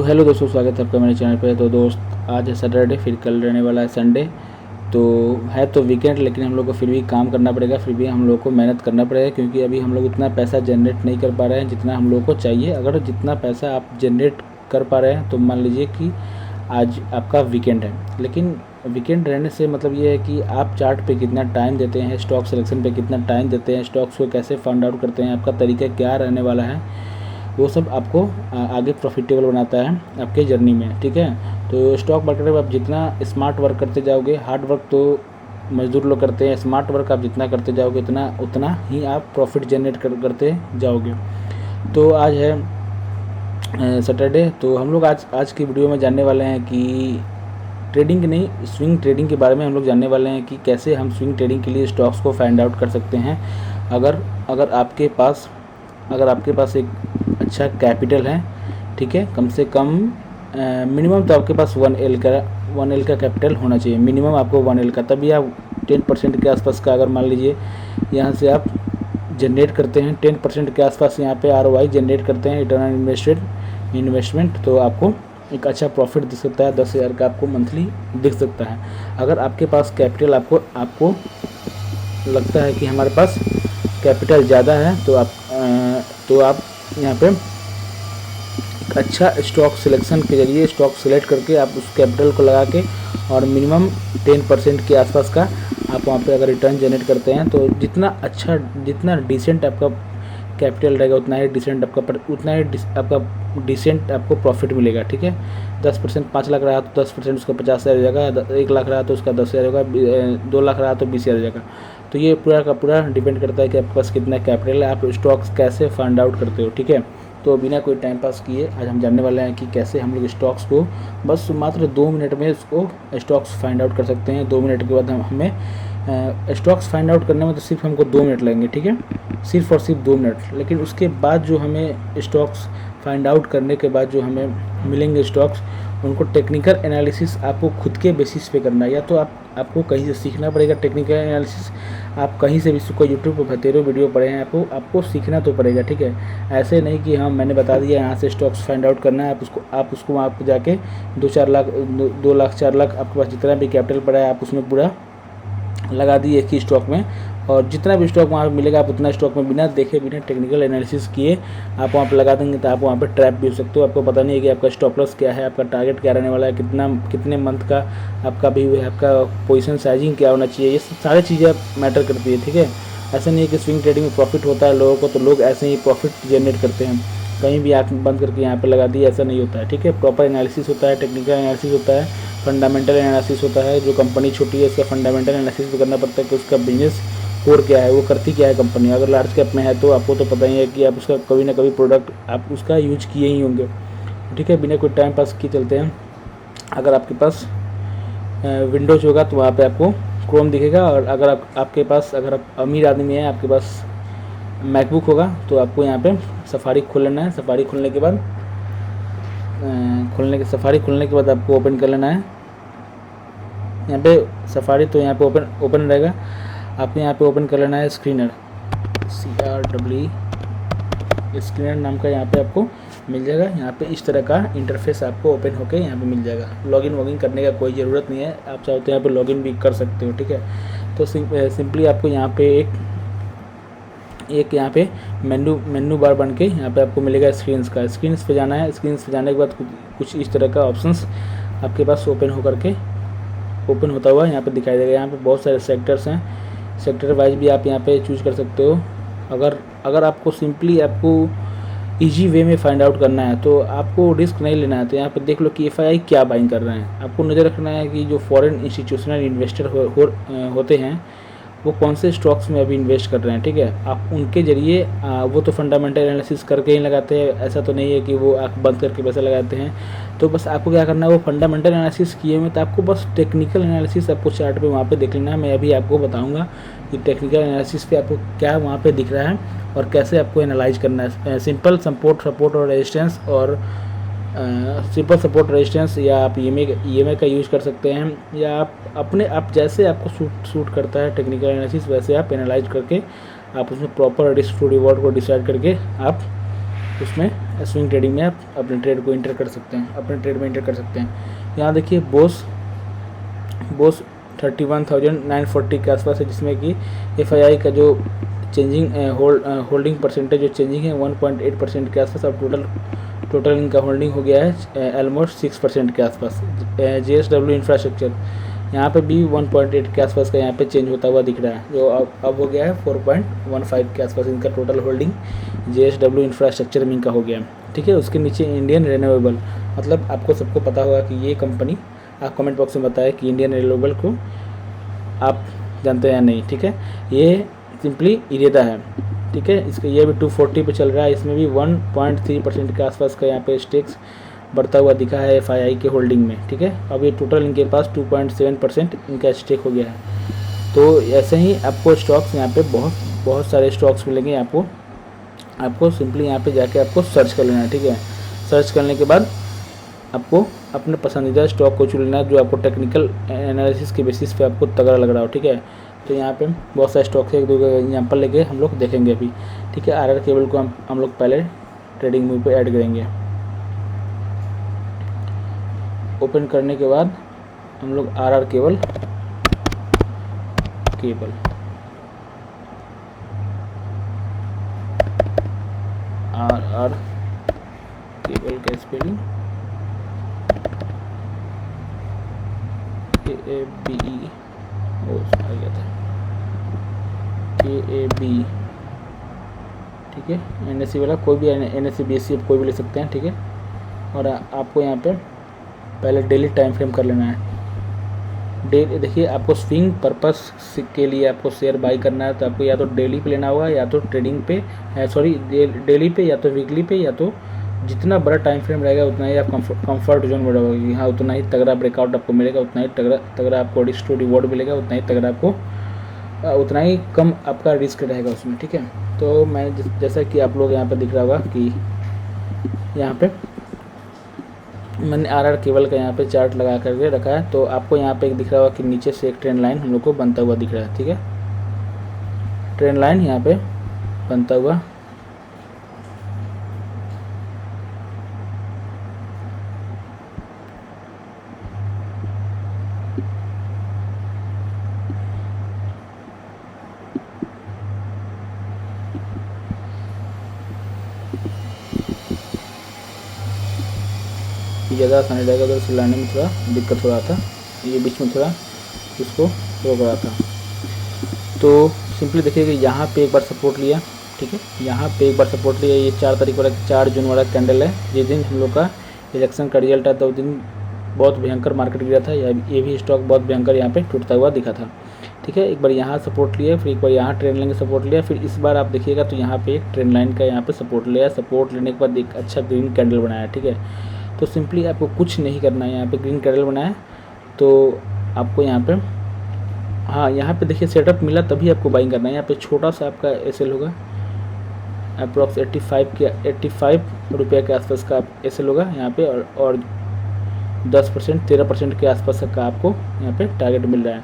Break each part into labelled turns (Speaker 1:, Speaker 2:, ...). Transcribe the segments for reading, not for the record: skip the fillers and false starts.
Speaker 1: Hello दोस्तों, स्वागत है आपका मेरे चैनल पे। तो दोस्त, आज है सैटरडे, फिर कल रहने वाला है संडे। तो है तो वीकेंड, लेकिन हम लोग को फिर भी काम करना पड़ेगा, फिर भी हम लोग को मेहनत करना पड़ेगा, क्योंकि अभी हम लोग उतना पैसा जनरेट नहीं कर पा रहे हैं जितना हम लोग को चाहिए। अगर जितना पैसा आप जनरेट कर पा रहे हैं तो मान लीजिए कि आज आपका वीकेंड है, लेकिन वीकेंड रहने से मतलब ये है कि आप चार्ट पे कितना टाइम देते हैं, स्टॉक सिलेक्शन पे कितना टाइम देते हैं, स्टॉक्स को कैसे फाइंड आउट करते हैं, आपका तरीका क्या रहने वाला है, वो सब आपको आगे प्रॉफिटेबल बनाता है आपके जर्नी में। ठीक है, तो स्टॉक मार्केट में आप जितना स्मार्ट वर्क करते जाओगे, हार्ड वर्क तो मजदूर लोग करते हैं, स्मार्ट वर्क आप जितना करते जाओगे उतना ही आप प्रॉफिट जनरेट करते जाओगे। तो आज है सैटरडे, तो हम लोग आज की वीडियो में जानने वाले हैं कि ट्रेडिंग नहीं, स्विंग ट्रेडिंग के बारे में हम लोग जानने वाले हैं कि कैसे हम स्विंग ट्रेडिंग के लिए स्टॉक्स को फाइंड आउट कर सकते हैं। अगर अगर आपके पास एक अच्छा कैपिटल है, ठीक है, कम से कम मिनिमम तो आपके पास 1L का कैपिटल होना चाहिए, मिनिमम आपको 1L का, तभी आप 10% के आसपास का, अगर मान लीजिए यहाँ से आप जनरेट करते हैं 10% के आसपास, यहाँ पे ROI जनरेट करते हैं, रिटर्न ऑन इन्वेस्टमेंट, तो आपको एक अच्छा प्रॉफिट दिख सकता है, 10,000 का आपको मंथली दिख सकता है। अगर आपके पास कैपिटल आपको लगता है कि हमारे पास कैपिटल ज़्यादा है, तो आप यहाँ पे एक अच्छा स्टॉक सिलेक्शन के जरिए स्टॉक सेलेक्ट करके आप उस कैपिटल को लगा के और मिनिमम 10% के आसपास का आप वहाँ पे अगर रिटर्न जनरेट करते हैं, तो जितना डिसेंट आपका कैपिटल रहेगा उतना ही डिसेंट आपको प्रॉफिट मिलेगा। ठीक है, 10% 5 लाख रहा तो 10% उसका 50,000 हो जाएगा, 1 लाख रहा तो उसका 10,000 होगा, 2 लाख रहा तो 20,000 हो जाएगा। तो ये पूरा का पूरा डिपेंड करता है कि आपके पास कितना कैपिटल है, आप स्टॉक्स कैसे फाइंड आउट करते हो। ठीक है, तो बिना कोई टाइम पास किए आज हम जानने वाले हैं कि कैसे हम लोग स्टॉक्स को बस मात्र 2 मिनट में उसको स्टॉक्स फाइंड आउट कर सकते हैं। 2 मिनट के बाद हमें स्टॉक्स फाइंड आउट करने में तो सिर्फ हमको 2 मिनट लगेंगे। ठीक है, सिर्फ और सिर्फ 2 मिनट, लेकिन उसके बाद जो हमें स्टॉक्स फाइंड आउट करने के बाद जो हमें मिलेंगे स्टॉक्स, उनको टेक्निकल एनालिसिस आपको खुद के बेसिस पे करना है, या तो आपको कहीं से सीखना पड़ेगा टेक्निकल एनालिसिस, आप कहीं से भी इसको यूट्यूब पर बतेरो वीडियो पढ़े हैं, आपको सीखना तो पड़ेगा। ठीक है, ऐसे नहीं कि हाँ मैंने बता दिया यहाँ से स्टॉक्स फाइंड आउट करना है, आप उसको वहाँ पर जाके 2-4 लाख 2 लाख 4 लाख आपके पास जितना भी कैपिटल पड़ा है आप उसमें पूरा लगा दिए एक ही स्टॉक में, और जितना भी स्टॉक वहाँ पे मिलेगा आप उतना स्टॉक में बिना देखे बिना टेक्निकल एनालिसिस किए आप वहाँ पे लगा देंगे, तो आप वहाँ पे ट्रैप भी हो सकते हो। आपको पता नहीं है कि आपका स्टॉप लॉस क्या है, आपका टारगेट क्या रहने वाला है, कितने मंथ का आपका व्यू है, आपका पोजीशन साइजिंग क्या होना चाहिए, ये सारी चीज़ें मैटर करती है। ठीक है, ऐसा नहीं है कि स्विंग ट्रेडिंग में प्रॉफिट होता है लोगों को तो लोग ऐसे ही प्रॉफिट जनरेट करते हैं, कहीं भी आँख बंद करके यहाँ पे लगा दिए, ऐसा नहीं होता है। ठीक है, प्रॉपर एनालिसिस होता है, टेक्निकल एनालिसिस होता है, फंडामेंटल एनालिसिस होता है। जो कंपनी छोटी है उसका फंडामेंटल एनालिसिस भी करना पड़ता है कि उसका बिजनेस कोर क्या है, वो करती क्या है कंपनी। अगर लार्ज कैप में है तो आपको तो पता ही है कि आप उसका कभी ना कभी प्रोडक्ट आप उसका यूज किए ही होंगे। ठीक है, बिना कोई टाइम पास किए चलते हैं। अगर आपके पास विंडोज होगा तो वहाँ पे आपको क्रोम दिखेगा, और अगर आपके पास अगर आप अमीर आदमी हैं, आपके पास मैकबुक होगा तो आपको यहाँ पे सफारी खोल लेना है। सफारी खोलने के बाद सफारी खोलने के बाद आपको ओपन कर लेना है यहाँ पे सफारी, तो यहाँ पे ओपन रहेगा। आपको यहाँ पे ओपन कर लेना है स्क्रीनर, स्क्रीनर नाम का यहाँ पे आपको मिल जाएगा। यहाँ पे इस तरह का इंटरफेस आपको ओपन होके यहाँ पे मिल जाएगा। लॉगिन करने का कोई ज़रूरत नहीं है, आप चाहो तो यहाँ पे लॉगिन भी कर सकते हो। ठीक है, तो सिंपली आपको यहाँ पे एक यहाँ पे मेन्यू बार बन के यहाँ पे आपको मिलेगा स्क्रीन्स पे जाना है। स्क्रीन्स पे जाने के बाद कुछ इस तरह का ऑप्शंस आपके पास ओपन होता हुआ यहाँ पे दिखाई देगा। यहाँ पे बहुत सारे सेक्टर्स हैं, सेक्टर वाइज भी आप यहाँ पे चूज कर सकते हो। अगर आपको सिंपली ईजी वे में फाइंड आउट करना है तो आपको रिस्क नहीं लेना है, तो यहाँ पे देख लो कि FII क्या बाइंग कर रहे हैं। आपको नज़र रखना है कि जो फॉरेन इंस्टीट्यूशनल इन्वेस्टर होते हैं वो कौन से स्टॉक्स में अभी इन्वेस्ट कर रहे हैं। ठीक है, आप उनके जरिए वो तो फंडामेंटल एनालिसिस करके ही लगाते हैं, ऐसा तो नहीं है कि वो आँख बंद करके पैसा लगाते हैं। तो बस आपको क्या करना है, वो फंडामेंटल एनालिसिस किए हुए तो आपको बस टेक्निकल एनालिसिस आपको चार्ट पे वहाँ पे देख लेना है। मैं अभी आपको बताऊँगा कि टेक्निकल एनालिसिस पे आपको क्या वहाँ पे दिख रहा है और कैसे आपको एनालाइज करना है। सिंपल सपोर्ट और रेजिस्टेंस, और सिंपल सपोर्ट रेजिस्टेंस, या आप EMA का यूज़ कर सकते हैं, या आप जैसे आपको सूट करता है टेक्निकल एनालिसिस वैसे आप एनालाइज करके आप उसमें प्रॉपर रिस्क टू रिवॉर्ड को डिसाइड करके आप उसमें स्विंग ट्रेडिंग में आप अपने ट्रेड को इंटर कर सकते हैं, अपने ट्रेड में इंटर कर सकते हैं। यहाँ देखिए बोस 31,940 के आसपास है, जिसमें कि FII का जो चेंजिंग होल्डिंग परसेंटेज जो चेंजिंग है 1.8% के आसपास। अब टोटल इनका होल्डिंग हो गया है ऑलमोस्ट 6% के आसपास। JSW इंफ्रास्ट्रक्चर यहाँ पे भी 1.8 के आसपास का यहाँ पे चेंज होता हुआ दिख रहा है, जो अब हो गया है 4.15 के आसपास इनका टोटल होल्डिंग JSW इंफ्रास्ट्रक्चर में इनका हो गया है। ठीक है, उसके नीचे इंडियन रिन्यूएबल, मतलब आपको सबको पता होगा कि ये कंपनी, आप कमेंट बॉक्स में बताएं कि इंडियन रिन्यूएबल को आप जानते हैं या नहीं। ठीक है, ये सिंपली इरेदा है। ठीक है, इसका ये भी 240 पे चल रहा है, इसमें भी 1.3% के आसपास का यहाँ पे स्टेक्स बढ़ता हुआ दिखा है FII के होल्डिंग में। ठीक है, अब ये टोटल इनके पास 2.7% इनका स्टेक हो गया है। तो ऐसे ही आपको स्टॉक्स यहाँ पे बहुत सारे स्टॉक्स मिलेंगे आपको सिंपली यहाँ पे जाके आपको सर्च कर लेना है। ठीक है, सर्च करने के बाद आपको अपने पसंदीदा स्टॉक को चुन लेना है जो आपको टेक्निकल एनालिसिस के बेसिस पे आपको तगड़ा लग रहा हो। ठीक है, तो यहाँ पे बहुत सारे स्टॉक्स है, एक दो एग्जाम्पल लेके हम लोग देखेंगे अभी। ठीक है, RR केबल को हम लोग पहले ट्रेडिंग व्यू पे ऐड करेंगे। ओपन करने के बाद हम लोग RR केबल RR केबल का स्पेलिंग KABE आ गया था, KAB। ठीक है, NSE वाला कोई भी, NSE BSE कोई भी ले सकते हैं। ठीक है, और आपको यहाँ पे पहले डेली टाइम फ्रेम कर लेना है। देखिए, आपको स्विंग पर्पस के लिए आपको शेयर बाई करना है तो आपको या तो डेली पे लेना होगा, या तो ट्रेडिंग पे डेली पे, या तो वीकली पे, या तो जितना बड़ा टाइम फ्रेम रहेगा उतना ही आप कंफर्ट जोन में रहोगे। हाँ, उतना ही तगड़ा ब्रेकआउट आपको मिलेगा, उतना ही तगड़ा आपको रिस्क टू रिवॉर्ड मिलेगा, उतना ही तगड़ा आपको उतना ही कम आपका रिस्क रहेगा उसमें। ठीक है, तो मैं जैसा कि आप लोग यहाँ पे दिख रहा होगा कि यहाँ पे मैंने RR केबल का यहाँ पे चार्ट लगा करके रखा है, तो आपको यहाँ पे एक दिख रहा होगा कि नीचे से एक ट्रेंड लाइन हम लोग को बनता हुआ दिख रहा है। ठीक है, ट्रेंड लाइन यहाँ पे बनता हुआ ज़्यादा आसानी रहेगा, उधर से लाने में थोड़ा दिक्कत हो रहा था, ये बीच में थोड़ा इसको रोक रहा था। तो सिंपली देखिए यहाँ पे एक बार सपोर्ट लिया। ठीक है, यहाँ पे एक बार सपोर्ट लिया, ये 4 तारीख वाला 4 जून वाला कैंडल है, जिस दिन हम लोग का इलेक्शन का रिजल्ट आता उस दिन बहुत भयंकर मार्केट गिरा था, ये भी स्टॉक बहुत भयंकर यहाँ पे टूटता हुआ दिखा था। ठीक है, एक बार यहाँ सपोर्ट लिया, फिर एक बार यहाँ ट्रेंड लाइन का सपोर्ट लिया, फिर इस बार आप देखिएगा तो यहाँ पे एक ट्रेंड लाइन का यहाँ पे सपोर्ट लिया, सपोर्ट लेने के बाद एक अच्छा ग्रीन कैंडल बनाया। ठीक है, तो सिंपली आपको कुछ नहीं करना है, यहाँ पे ग्रीन कैंडल बनाया तो आपको यहाँ पे, हाँ यहाँ पे देखिए सेटअप मिला तभी आपको बाइंग करना है। यहाँ पे छोटा सा आपका SL होगा, अप्रॉक्स 85 रुपये के आसपास का SL होगा यहाँ पे, और 10% 13% के आसपास का आपको यहाँ पे टारगेट मिल रहा है।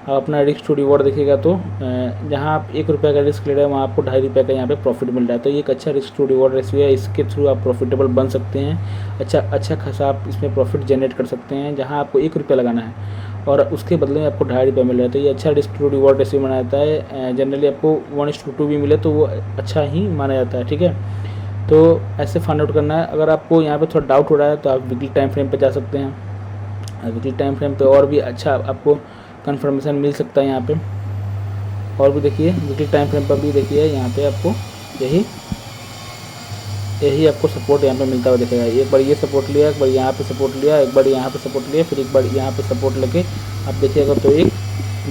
Speaker 1: आप अपना रिस्क टू रिवॉर्ड देखिएगा तो जहाँ आप 1 रुपये का रिस्क ले रहे हैं वहाँ आपको 2.5 रुपये का यहाँ पे प्रॉफिट मिल रहा है। तो ये एक अच्छा रिस्क टू रिवॉर्ड रेशियो है, इसके थ्रू आप प्रॉफिटेबल बन सकते हैं, अच्छा खासा आप इसमें प्रॉफिट जनरेट कर सकते हैं। जहाँ आपको 1 रुपया लगाना है और उसके बदले में आपको 2.5 रुपये मिल रहा है, तो ये अच्छा रिस्क टू रिवॉर्ड रेशियो माना जाता है। जनरली आपको 1:2 भी मिले तो वो अच्छा ही माना जाता है। ठीक है, तो ऐसे फाइंड आउट करना है। अगर आपको यहाँ पे थोड़ा डाउट हो रहा है तो आप वीकली टाइम फ्रेम पे जा सकते हैं, वीकली टाइम फ्रेम पे और भी अच्छा आपको कंफर्मेशन मिल सकता है यहाँ पे। और भी देखिए वीकली टाइम फ्रेम पर भी देखिए यहाँ पे आपको यही आपको सपोर्ट यहाँ पे मिलता हुआ दिखेगा। एक बार ये सपोर्ट लिया, एक बार यहाँ पे सपोर्ट लिया, एक बार यहाँ पे सपोर्ट लिया, फिर एक बार यहाँ पे सपोर्ट लेके आप देखिएगा तो एक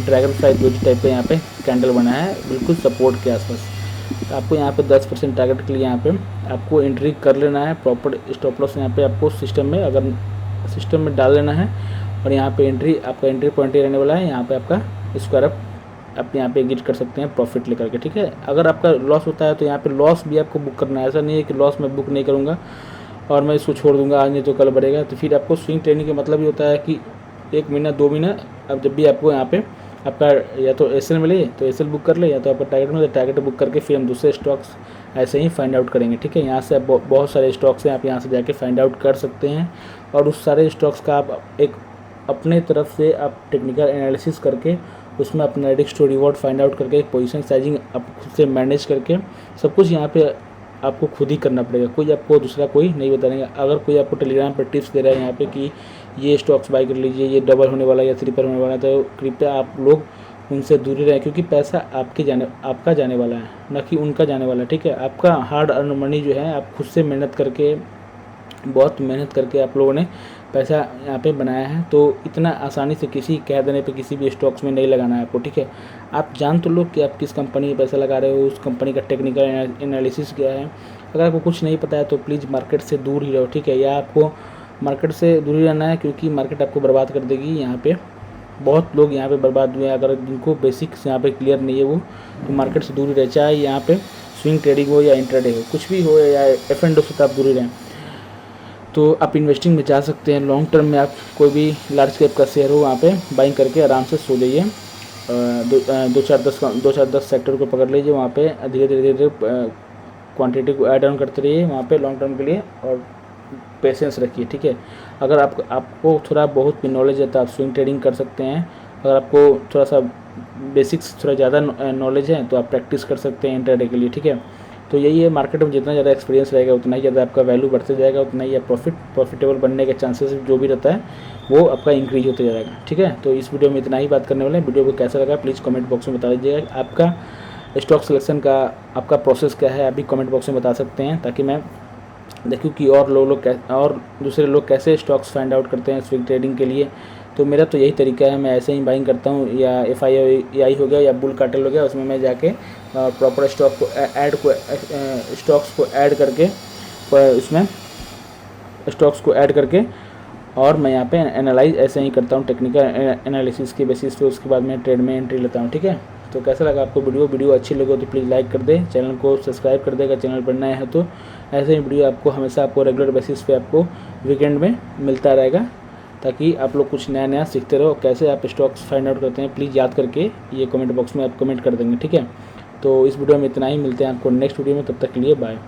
Speaker 1: ड्रैगन फ्लाई डोजी टाइप का यहाँ पे कैंडल बना है बिल्कुल सपोर्ट के आसपास। तो आपको यहाँ पे 10% टारगेट के लिए यहाँ पे आपको एंट्री कर लेना है, प्रॉपर स्टॉप लॉस यहाँ पे आपको सिस्टम में डाल लेना है, और यहाँ पे आपका एंट्री पॉइंट ही रहने वाला है। यहाँ पे आपका स्क्वायर आप यहाँ पे एग्जिट कर सकते हैं प्रॉफिट लेकर के। ठीक है, अगर आपका लॉस होता है तो यहाँ पे लॉस भी आपको बुक करना है, ऐसा नहीं है कि लॉस मैं बुक नहीं करूँगा और मैं इसको छोड़ दूँगा आज नहीं तो कल बढ़ेगा। तो फिर आपको स्विंग ट्रेडिंग का मतलब ये होता है कि 1 महीना 2 महीना अब जब भी आपको यहाँ पे आपका या तो एसएल मिले तो एसएल बुक कर ले, या तो आपका टारगेट मिले तो टारगेट बुक करके फिर हम दूसरे स्टॉक्स ऐसे ही फाइंड आउट करेंगे। ठीक है, यहाँ से आप बहुत सारे स्टॉक्स हैं, आप यहाँ से जाके फाइंड आउट कर सकते हैं और उस सारे स्टॉक्स का आप एक अपने तरफ से आप टेक्निकल एनालिसिस करके उसमें अपना risk to reward find out करके पोजीशन साइजिंग आप खुद से मैनेज करके सब कुछ यहाँ पे आपको खुद ही करना पड़ेगा। कोई आपको दूसरा कोई नहीं बताएगा। अगर कोई आपको टेलीग्राम पर टिप्स दे रहा है यहाँ पे कि ये स्टॉक्स बाई कर लीजिए, ये डबल होने वाला है या ट्रिपल होने वाला है, तो कृपया आप लोग उनसे दूरी रहें, क्योंकि पैसा आपका जाने वाला है, ना कि उनका जाने वाला है। ठीक है, आपका हार्ड अर्न मनी जो है आप खुद से मेहनत करके, बहुत मेहनत करके आप लोगों ने पैसा यहाँ पे बनाया है, तो इतना आसानी से किसी कह देने पे किसी भी स्टॉक्स में नहीं लगाना है आपको। ठीक है, आप जान तो लो कि आप किस कंपनी में पैसा लगा रहे हो, उस कंपनी का टेक्निकल एनालिसिस क्या है। अगर आपको कुछ नहीं पता है तो प्लीज़ मार्केट से दूर ही रहो। ठीक है, या आपको मार्केट से दूर ही रहना है, क्योंकि मार्केट आपको बर्बाद कर देगी। यहाँ पे बहुत लोग यहाँ पे बर्बाद हुए हैं, अगर जिनको बेसिक्स यहाँ पे क्लियर नहीं है वो, तो मार्केट से दूर ही रहे। चाहे यहाँ पे स्विंग ट्रेडिंग हो या इंट्राडे हो, कुछ भी हो, या F&O से तो आप दूर ही रहें। तो आप इन्वेस्टिंग में जा सकते हैं। लॉन्ग टर्म में आप कोई भी लार्ज कैप का शेयर हो वहाँ पे बाइंग करके आराम से सो जाइए। दो चार दस सेक्टर को पकड़ लीजिए, वहाँ पे धीरे धीरे क्वांटिटी को ऐड ऑन करते रहिए वहाँ पे लॉन्ग टर्म के लिए, और पेशेंस रखिए। ठीक है, अगर आपको थोड़ा बहुत भी नॉलेज है तो आप स्विंग ट्रेडिंग कर सकते हैं। अगर आपको थोड़ा सा बेसिक्स थोड़ा ज़्यादा नॉलेज है तो आप प्रैक्टिस कर सकते हैं इंट्राडे के लिए। ठीक है, तो यही है, मार्केट में जितना ज़्यादा एक्सपीरियंस रहेगा उतना ही ज़्यादा आपका वैल्यू बढ़ते जाएगा, उतना ही आप प्रॉफिटेबल बनने के चांसेस जो भी रहता है वो आपका इंक्रीज होते जाएगा। ठीक है, तो इस वीडियो में इतना ही बात करने वाले हैं। वीडियो को कैसा लगा प्लीज़ कमेंट बॉक्स में बता दीजिएगा। आपका स्टॉक सिलेक्शन का आपका प्रोसेस क्या है, आप भी कमेंट बॉक्स में बता सकते हैं, ताकि मैं देखूँ कि और दूसरे लोग कैसे स्टॉक्स फाइंड आउट करते हैं स्विंग ट्रेडिंग के लिए। तो मेरा तो यही तरीका है, मैं ऐसे ही बाइंग करता हूँ, या FII हो गया या बुल कार्टेल हो गया, उसमें मैं जाके प्रॉपर स्टॉक्स को ऐड करके उसमें स्टॉक्स को ऐड करके और मैं यहाँ पे एनालाइज ऐसे ही करता हूँ टेक्निकल एनालिसिस के बेसिस पे। उसके बाद मैं ट्रेड में एंट्री लेता हूँ। ठीक है, तो कैसा लगा आपको वीडियो अच्छी लगे तो प्लीज़ लाइक कर दें, चैनल को सब्सक्राइब कर देगा, चैनल पर नया है तो ऐसे ही वीडियो आपको हमेशा आपको रेगुलर बेसिस पे आपको वीकेंड में मिलता रहेगा, ताकि आप लोग कुछ नया सीखते रहो। कैसे आप स्टॉक्स फाइंड आउट करते हैं प्लीज़ याद करके ये कमेंट बॉक्स में आप कमेंट कर देंगे। ठीक है, तो इस वीडियो में इतना ही, मिलते हैं आपको नेक्स्ट वीडियो में, तब तक के लिए बाय।